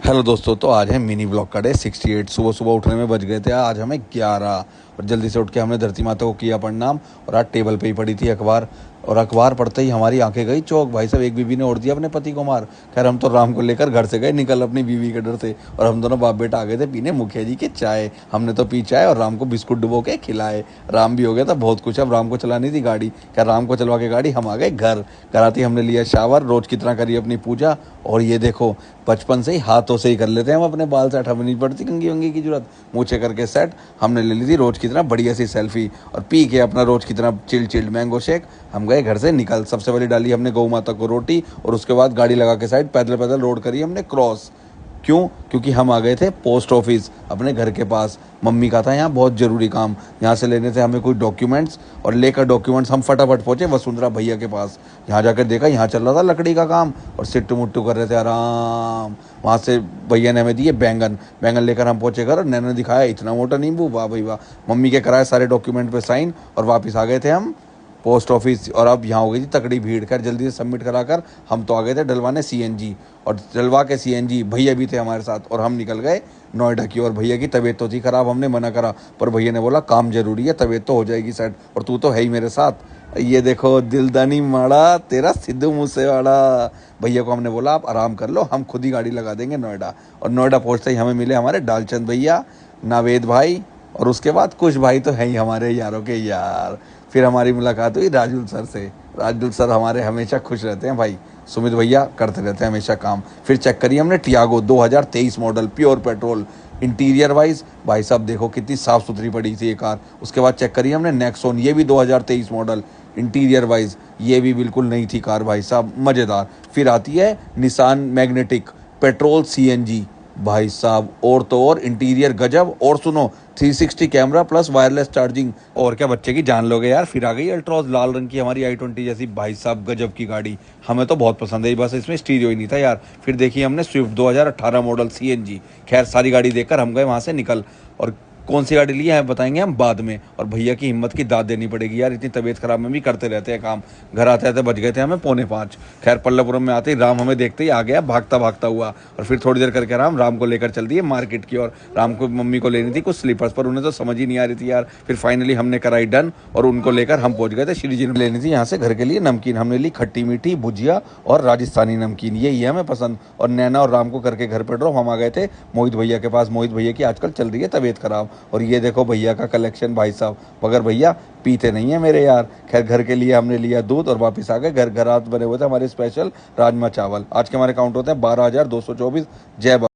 Hello दोस्तों, तो आज है मिनी ब्लॉग का डे 68। सुबह सुबह उठने में बज गए थे आज हमें 11। और जल्दी से उठ के हमने धरती माता को किया प्रणाम। और आज टेबल पे ही पड़ी थी अखबार, और अखबार पढ़ते ही हमारी आंखें गई चौक। भाई साहब, एक बीवी ने ओढ़ दिया अपने पति को मार। खैर, हम तो राम को लेकर घर से गए निकल अपनी बीवी के डर से, और हम दोनों बाप बेटा आ गए थे पीने मुखिया जी की चाय। हमने तो पी चाय और राम को बिस्कुट डुबो के खिलाए। राम भी हो गया था बहुत कुछ। अब राम को चलानी थी गाड़ी। क्या राम को चलवा के गाड़ी हम आ गए घर। घर आती हमने लिया शावर, रोज की तरह करी अपनी पूजा। और ये देखो, बचपन से ही हाथों से ही कर लेते हैं हम अपने बाल सेट, हमें नहीं पड़ती कंघी वंगी की जरूरत। मूछे करके सेट हमने ले ली थी रोज की तरह बढ़िया सी सेल्फी, और पी के अपना रोज की तरह चिल्ड मैंगो शेक हम गए घर से निकल। सबसे पहले डाली हमने गौ माता को रोटी, और उसके बाद गाड़ी लगा के साइड पैदल पैदल रोड करी हमने क्रॉस। क्यों? क्योंकि हम आ गए थे पोस्ट ऑफिस अपने घर के पास। मम्मी का था यहाँ बहुत ज़रूरी काम, यहाँ से लेने थे हमें कोई डॉक्यूमेंट्स, और लेकर डॉक्यूमेंट्स हम फटाफट पहुँचे वसुंधरा भैया के पास। यहाँ जाकर देखा यहाँ चल रहा था लकड़ी का काम, और सिट्टू मुट्टू कर रहे थे आराम। वहाँ से भैया ने हमें दिए बैंगन। बैंगन लेकर हम पहुँचे घर, और नैना ने दिखाया इतना मोटा नींबू, वाह भाई वाह। मम्मी के कराए सारे डॉक्यूमेंट पे साइन, और वापस आ गए थे हम पोस्ट ऑफिस। और अब यहाँ हो गई थी तकड़ी भीड़। खैर, जल्दी से सबमिट कराकर हम तो आ गए थे डलवाने सीएनजी, और डलवा के सीएनजी भैया भी थे हमारे साथ, और हम निकल गए नोएडा की। और भैया की तबीयत तो थी खराब, हमने मना करा, पर भैया ने बोला काम जरूरी है, तबीयत तो हो जाएगी सेट, और तू तो है ही मेरे साथ। ये देखो दिलदानी माड़ा तेरा सिद्धू मूसेवाला। भैया को हमने बोला आप आराम कर लो, हम खुद ही गाड़ी लगा देंगे नोएडा। और नोएडा पहुँचते ही हमें मिले हमारे डालचंद भैया, नावेद भाई, और उसके बाद कुछ भाई तो हैं ही हमारे यारों के यार। फिर हमारी मुलाकात हुई राजुल सर से। राजुल सर हमारे हमेशा खुश रहते हैं भाई। सुमित भैया करते रहते हैं हमेशा काम। फिर चेक करिए हमने Tiago 2023 model pure petrol. Interior wise भाई साहब देखो कितनी साफ़ सुथरी पड़ी थी ये कार। उसके बाद चेक करिए हमने नेक्सॉन, ये भी 2023 मॉडल। इंटीरियर वाइज ये भी बिल्कुल नई थी कार भाई साहब, मज़ेदार। फिर आती है निसान मैग्नेटिक पेट्रोल सीएनजी भाई साहब, और तो और इंटीरियर गजब। और सुनो, 360 कैमरा प्लस वायरलेस चार्जिंग, और क्या बच्चे की जान लोगे यार। फिर आ गई अल्ट्रॉज लाल रंग की हमारी i20 जैसी, भाई साहब गजब की गाड़ी, हमें तो बहुत पसंद है। बस इसमें स्टीरियो ही नहीं था यार। फिर देखिए हमने स्विफ्ट 2018 मॉडल सीएनजी। खैर, सारी गाड़ी देखकर हम गए वहाँ से निकल। और कौन सी गाड़ी ली है बताएंगे हम बाद में। और भैया की हिम्मत की दाद देनी पड़ेगी यार, इतनी तबीयत खराब में भी करते रहते हैं काम। घर आते आते बज गए थे हमें 4:45। खैर, पल्लवपुरम में आते ही राम हमें देखते ही आ गया भागता भागता हुआ। और फिर थोड़ी देर करके राम को लेकर चल दिए मार्केट की। और राम को मम्मी को लेनी थी कुछ स्लीपर्स, पर उन्हें तो समझ ही नहीं आ रही थी यार। फिर फाइनली हमने कराई डन, और उनको लेकर हम पहुंच गए थे श्री जी ने लेनी थी यहाँ से घर के लिए नमकीन। हमने ली खट्टी मीठी भुजिया और राजस्थानी नमकीन, यही है हमें पसंद। और नैना और राम को करके घर पे ड्रॉप हम आ गए थे मोहित भैया के पास। मोहित भैया की आजकल चल रही है तबीयत खराब। और ये देखो भैया का कलेक्शन भाई साहब, मगर भैया पीते नहीं है मेरे यार। खैर, घर के लिए हमने लिया दूध और वापस आ गए घर। घर आज बने हुए थे हमारे स्पेशल राजमा चावल। आज के हमारे काउंट होते हैं 12,224। जय